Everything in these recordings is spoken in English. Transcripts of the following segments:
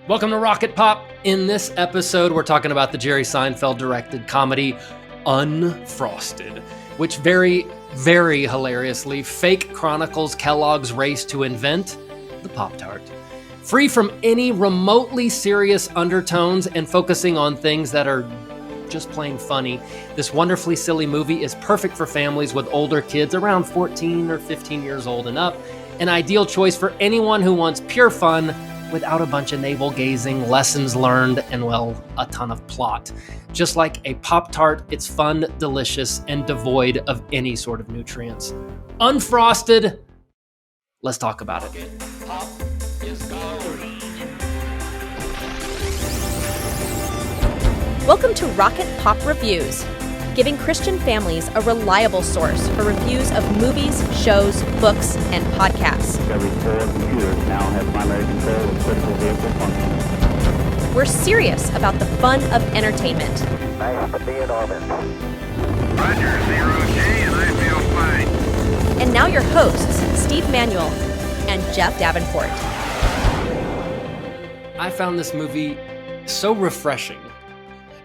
Welcome to Rocket Pop. In this episode, we're talking about the Jerry Seinfeld directed comedy Unfrosted, which very, very hilariously fake chronicles Kellogg's race to invent the Pop-Tart. Free from any remotely serious undertones and focusing on things that are just plain funny, this wonderfully silly movie is perfect for families with older kids around 14 or 15 years old and up. An ideal choice for anyone who wants pure fun without a bunch of navel-gazing, lessons learned, and, well, a ton of plot. Just like a Pop-Tart, it's fun, delicious, and devoid of any sort of nutrients. Unfrosted, let's talk about it. Welcome to Rocket Pop Reviews, giving Christian families a reliable source for reviews of movies, shows, books, and podcasts. Every 4 computers now have primary control of critical vehicle functions. We're serious about the fun of entertainment. Nice to be in orbit. Roger, 0J, and I feel fine. And now your hosts, Steve Manuel and Jeff Davenport. I found this movie so refreshing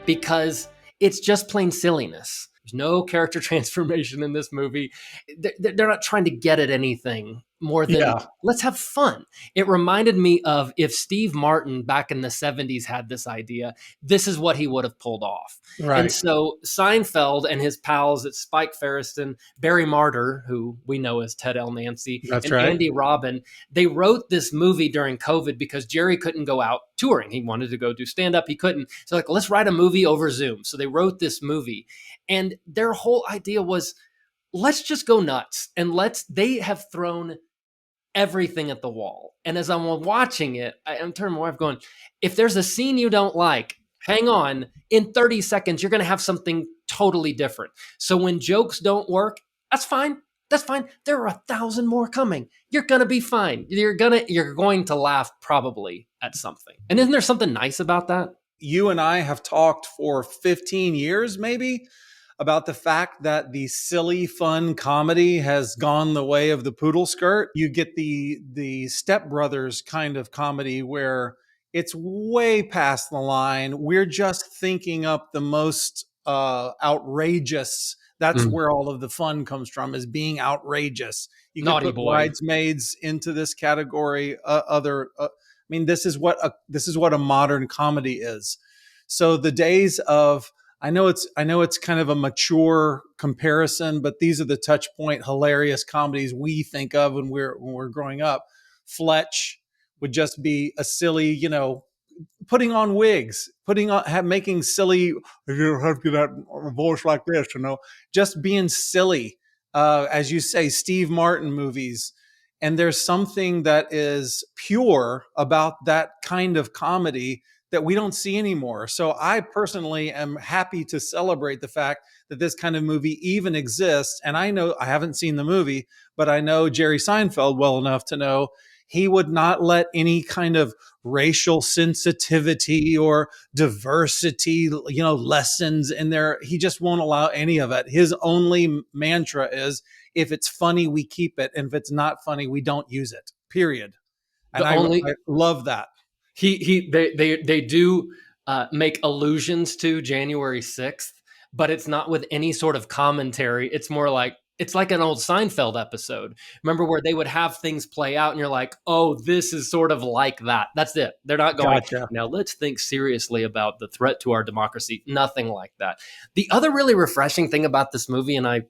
because it's just plain silliness. There's no character transformation in this movie. They're not trying to get at anything more than let's have fun. It reminded me of if Steve Martin back in the 70s had this idea, this is what he would have pulled off. Right. And so Seinfeld and his pals at Spike Ferriston, Barry Martyr, who we know as Ted L. Nancy, Andy Robin, they wrote this movie during COVID because Jerry couldn't go out touring. He wanted to go do stand-up. He couldn't. So like, let's write a movie over Zoom. So they wrote this movie. And their whole idea was, let's just go nuts. And they have thrown everything at the wall. And as I'm watching it, I'm turning to my wife going, if there's a scene you don't like, hang on, in 30 seconds, you're going to have something totally different. So when jokes don't work, that's fine. That's fine. There are 1,000 more coming. You're going to be fine. You're going to laugh probably at something. And isn't there something nice about that? You and I have talked for 15 years, maybe, about the fact that the silly, fun comedy has gone the way of the poodle skirt. You get the Step Brothers kind of comedy where it's way past the line. We're just thinking up the most outrageous. That's where all of the fun comes from, is being outrageous. You can put Bridesmaids into this category. This is what a modern comedy is. So the days of, I know it's kind of a mature comparison, but these are the touch point hilarious comedies we think of when we're growing up. Fletch would just be a silly, putting on wigs, making silly, you have to get that voice like this, just being silly. As you say, Steve Martin movies. And there's something that is pure about that kind of comedy that we don't see anymore. So I personally am happy to celebrate the fact that this kind of movie even exists. And I know I haven't seen the movie, but I know Jerry Seinfeld well enough to know he would not let any kind of racial sensitivity or diversity, lessons in there. He just won't allow any of it. His only mantra is, if it's funny, we keep it. And if it's not funny, we don't use it, period. And I love that. They do make allusions to January 6th, but it's not with any sort of commentary. It's more like, it's like an old Seinfeld episode. Remember where they would have things play out and you're like, oh, this is sort of like that. That's it. They're not going, Now let's think seriously about the threat to our democracy. Nothing like that. The other really refreshing thing about this movie, and I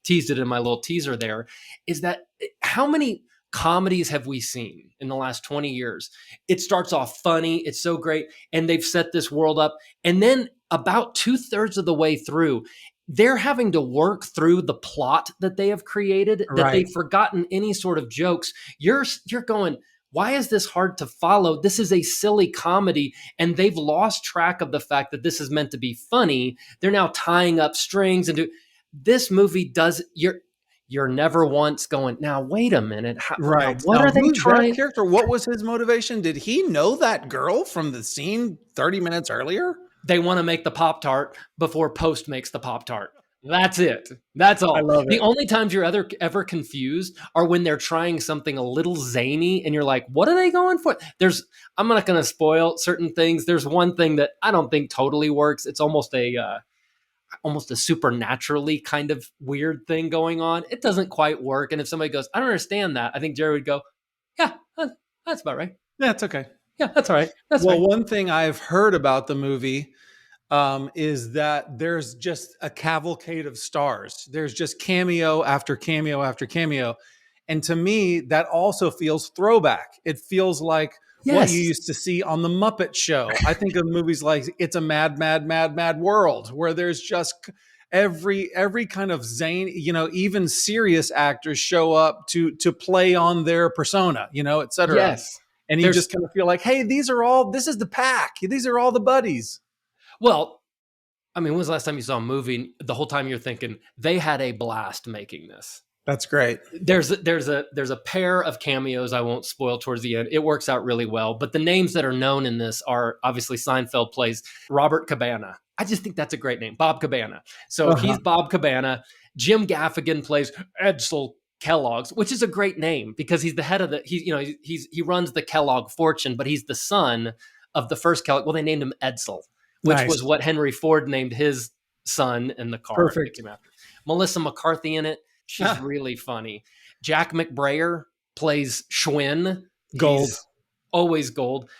teased it in my little teaser there, is that how many comedies have we seen in the last 20 years? It starts off funny. It's so great. And they've set this world up. And then about 2/3 of the way through, they're having to work through the plot that they have created, that they've forgotten any sort of jokes. You're going, why is this hard to follow? This is a silly comedy. And they've lost track of the fact that this is meant to be funny. They're now tying up strings and this movie does, you're never once going, now, wait a minute. What are they trying? That character, what was his motivation? Did he know that girl from the scene 30 minutes earlier? They want to make the Pop-Tart before Post makes the Pop-Tart. That's it. That's I all. love The it. only times you're ever confused are when they're trying something a little zany and you're like, what are they going for? I'm not going to spoil certain things. There's one thing that I don't think totally works. It's almost a supernaturally kind of weird thing going on. It doesn't quite work. And if somebody goes, I don't understand that, I think Jerry would go, yeah, that's about right. Yeah, it's okay. Yeah, that's all right. That's Well, right. one thing I've heard about the movie is that there's just a cavalcade of stars. There's just cameo after cameo after cameo. And to me, that also feels throwback. It feels like what you Yes. used to see on the Muppet Show. I think of movies like It's a Mad, Mad, Mad, Mad World, where there's just every kind of zany, even serious actors show up to play on their persona, et cetera. Yes. And you There's just kind of feel like, hey, this is the pack. These are all the buddies. Well, I mean, when was the last time you saw a movie? The whole time you're thinking they had a blast making this. That's great. There's a pair of cameos I won't spoil towards the end. It works out really well, but the names that are known in this are obviously Seinfeld plays Robert Cabana. I just think that's a great name, Bob Cabana. So he's Bob Cabana. Jim Gaffigan plays Edsel Kellogg's, which is a great name because he's the head of he runs the Kellogg fortune, but he's the son of the first Kellogg. Well, they named him Edsel, which Nice. was what Henry Ford named his son in the car. Perfect. Melissa McCarthy in it. She's really funny. Jack McBrayer plays Schwinn. Gold. He's always gold.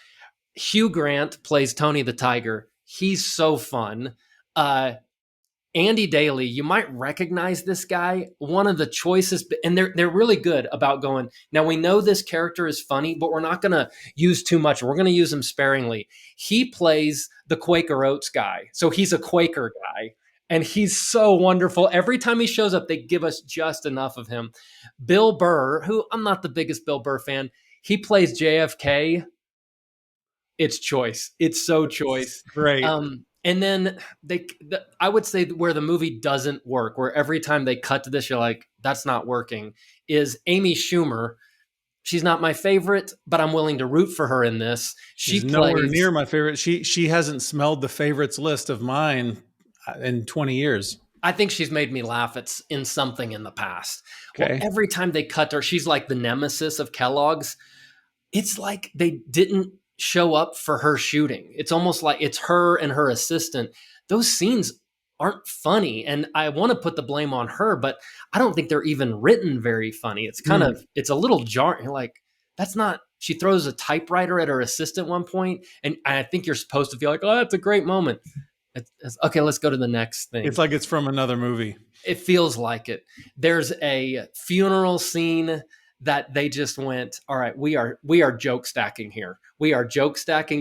Hugh Grant plays Tony the Tiger. He's so fun. Andy Daly, you might recognize this guy. One of the choicest, and they're really good about going, now we know this character is funny, but we're not going to use too much. We're going to use him sparingly. He plays the Quaker Oats guy. So he's a Quaker guy. And he's so wonderful. Every time he shows up, they give us just enough of him. Bill Burr, who I'm not the biggest Bill Burr fan, he plays JFK. It's choice. It's so choice. Great. And then I would say where the movie doesn't work, where every time they cut to this, you're like, that's not working, is Amy Schumer. She's not my favorite, but I'm willing to root for her in this. She's nowhere near my favorite. She hasn't smelled the favorites list of mine in 20 years. I think she's made me laugh in something in the past. Okay. Well, every time they cut her, she's like the nemesis of Kellogg's. It's like they didn't show up for her shooting. It's almost like it's her and her assistant. Those scenes aren't funny. And I want to put the blame on her, but I don't think they're even written very funny. It's kind of, it's a little jarring. You're like, that's not, she throws a typewriter at her assistant one point, and I think you're supposed to feel like, oh, that's a great moment. It's, okay, let's go to the next thing. It's like it's from another movie. It feels like it. There's a funeral scene that they just went, all right, we are joke stacking here. We are joke stacking.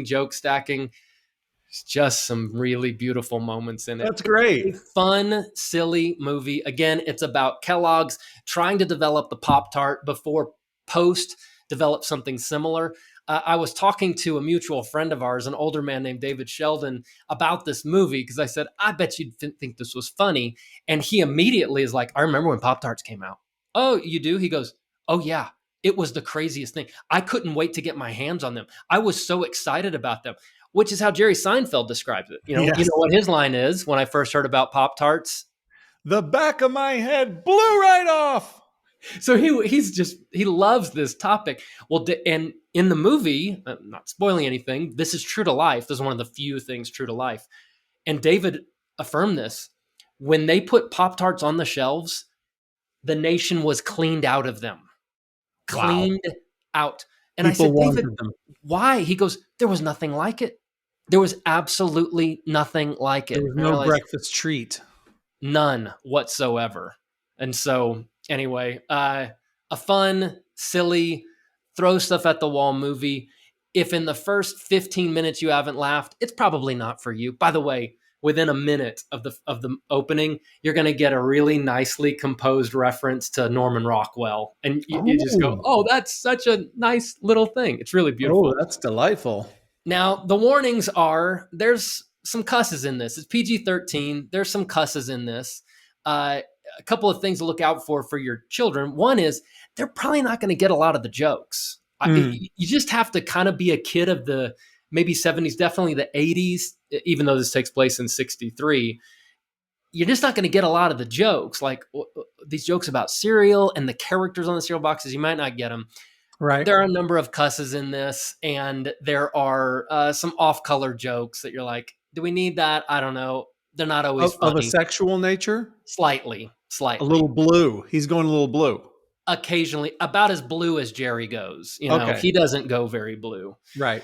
It's just some really beautiful moments in it. That's great. It's a fun, silly movie. Again, it's about Kellogg's trying to develop the Pop-Tart before Post developed something similar. I was talking to a mutual friend of ours, an older man named David Sheldon, about this movie because I said, I bet you'd think this was funny. And he immediately is like, I remember when Pop-Tarts came out. Oh, you do? He goes, oh, yeah. It was the craziest thing. I couldn't wait to get my hands on them. I was so excited about them, which is how Jerry Seinfeld describes it. You know what his line is when I first heard about Pop-Tarts? The back of my head blew right off. So he loves this topic. Well, and in the movie, I'm not spoiling anything, this is true to life. This is one of the few things true to life. And David affirmed this. When they put Pop-Tarts on the shelves, the nation was cleaned out of them. Cleaned out. And People I said, David, them. Why? He goes, there was nothing like it. There was absolutely nothing like it. There was no breakfast treat. None whatsoever. And so anyway, a fun, silly, throw stuff at the wall movie. If in the first 15 minutes you haven't laughed, it's probably not for you. By the way, within a minute of the opening, you're going to get a really nicely composed reference to Norman Rockwell. And you just go, oh, that's such a nice little thing. It's really beautiful. Oh, that's delightful. Now, the warnings are, there's some cusses in this. It's PG-13. There's some cusses in this. A couple of things to look out for your children. One is they're probably not going to get a lot of the jokes. You just have to kind of be a kid of the maybe 70s, definitely the 80s, even though this takes place in 63. you're just not going to get a lot of the jokes, like these jokes about cereal and the characters on the cereal boxes. You might not get them. Right. There are a number of cusses in this, and there are some off-color jokes that you're like, do we need that? I don't know. They're not always Of a funny. sexual nature? Slightly. A little blue. He's going a little blue. Occasionally, about as blue as Jerry goes. Okay. He doesn't go very blue. Right.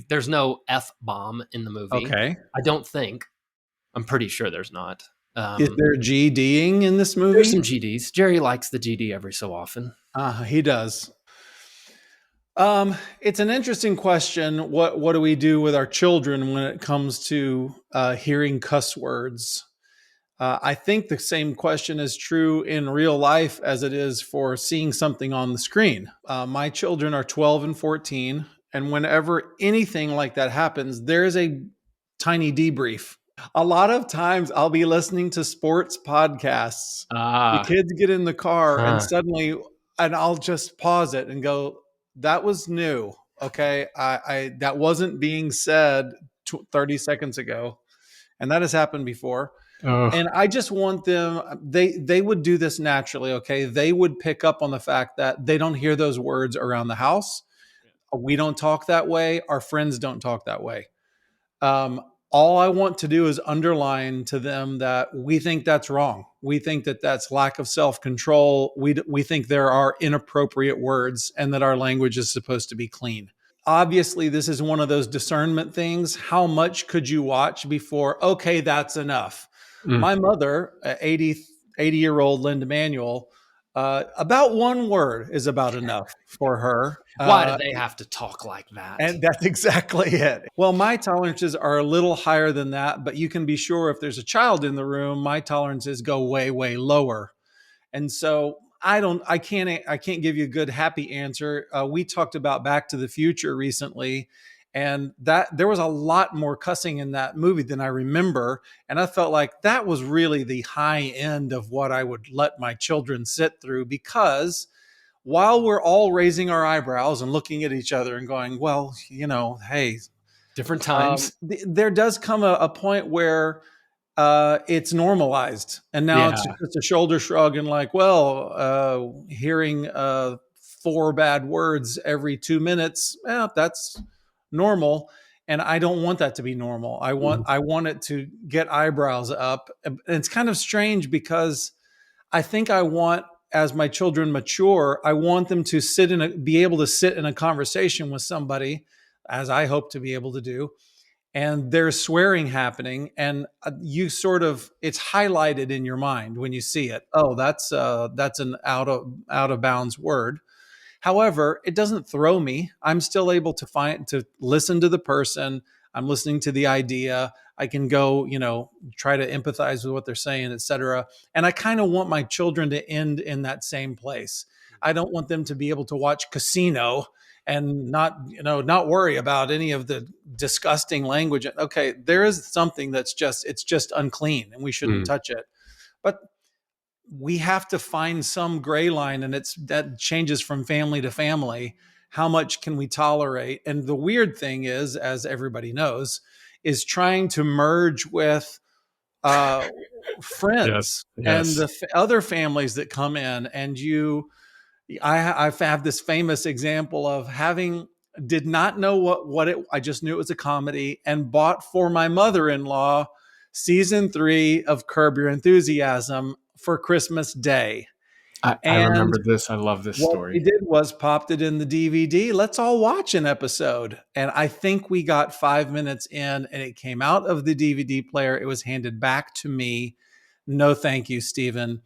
There's no F-bomb in the movie. Okay. I don't think. I'm pretty sure there's not. Is there GDing in this movie? There's some GDs. Jerry likes the GD every so often. He does. It's an interesting question. What do we do with our children when it comes to hearing cuss words? I think the same question is true in real life as it is for seeing something on the screen. My children are 12 and 14, and whenever anything like that happens, there is a tiny debrief. A lot of times I'll be listening to sports podcasts. The kids get in the car and I'll just pause it and go, that was new. Okay. That wasn't being said 30 seconds ago. And that has happened before. And I just want them, they would do this naturally. Okay. They would pick up on the fact that they don't hear those words around the house. We don't talk that way. Our friends don't talk that way. All I want to do is underline to them that we think that's wrong. We think that that's lack of self-control. We think there are inappropriate words and that our language is supposed to be clean. Obviously, this is one of those discernment things. How much could you watch before, okay, that's enough? My mother, 80-year-old Linda Manuel, about one word is about enough for her. Why do they have to talk like that? And that's exactly it. Well, my tolerances are a little higher than that, but you can be sure if there's a child in the room, my tolerances go way, way lower. And so I can't give you a good happy answer. We talked about Back to the Future recently, and that there was a lot more cussing in that movie than I remember. And I felt like that was really the high end of what I would let my children sit through, because while we're all raising our eyebrows and looking at each other and going, well, hey, different times. There does come a point where it's normalized. And now it's just a shoulder shrug and like, well, hearing 4 bad words every 2 minutes, that's normal. And I don't want that to be normal. I want it to get eyebrows up. And it's kind of strange because I think as my children mature, I want them to be able to sit in a conversation with somebody, as I hope to be able to do, and there's swearing happening, and it's highlighted in your mind when you see it. Oh, that's an out of bounds word. However, it doesn't throw me. I'm still able to listen to the person. I'm listening to the idea. I can go, try to empathize with what they're saying, et cetera. And I kind of want my children to end in that same place. I don't want them to be able to watch Casino and not worry about any of the disgusting language. Okay, there is something it's just unclean and we shouldn't touch it. But we have to find some gray line, and that changes from family to family. How much can we tolerate? And the weird thing is, as everybody knows, is trying to merge with friends and the other families that come in. And I have this famous example of did not know I just knew it was a comedy, and bought for my mother-in-law season 3 of Curb Your Enthusiasm for Christmas Day. I remember this. I love this story. What we did was popped it in the DVD. Let's all watch an episode. And I think we got 5 minutes in and it came out of the DVD player. It was handed back to me. No, thank you, Stephen.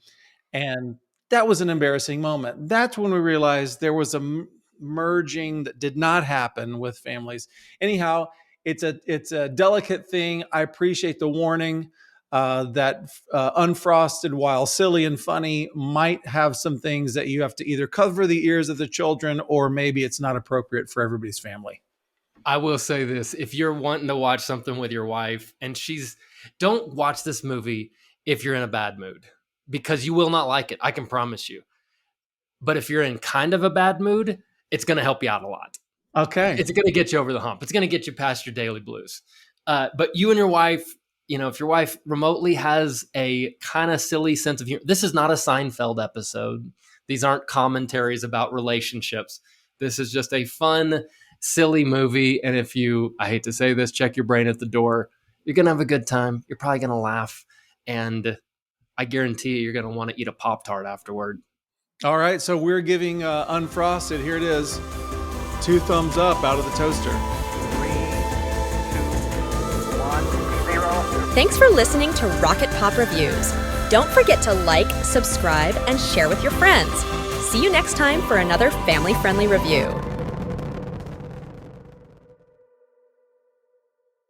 And that was an embarrassing moment. That's when we realized there was a merging that did not happen with families. Anyhow, it's a delicate thing. I appreciate the warning. That Unfrosted, while silly and funny, might have some things that you have to either cover the ears of the children, or maybe it's not appropriate for everybody's family. I will say this. If you're wanting to watch something with your wife and don't watch this movie if you're in a bad mood, because you will not like it. I can promise you. But if you're in kind of a bad mood, it's going to help you out a lot. Okay. It's going to get you over the hump. It's going to get you past your daily blues. But you and your wife, if your wife remotely has a kind of silly sense of humor, this is not a Seinfeld episode. These aren't commentaries about relationships. This is just a fun, silly movie. And if you, I hate to say this, check your brain at the door, you're going to have a good time. You're probably going to laugh. And I guarantee you're going to want to eat a Pop-Tart afterward. All right. So we're giving Unfrosted. Here it is. 2 thumbs up out of the toaster. 3, 2, 1, 0. Thanks for listening to Rocket Pop Reviews. Don't forget to like, subscribe, and share with your friends. See you next time for another family-friendly review.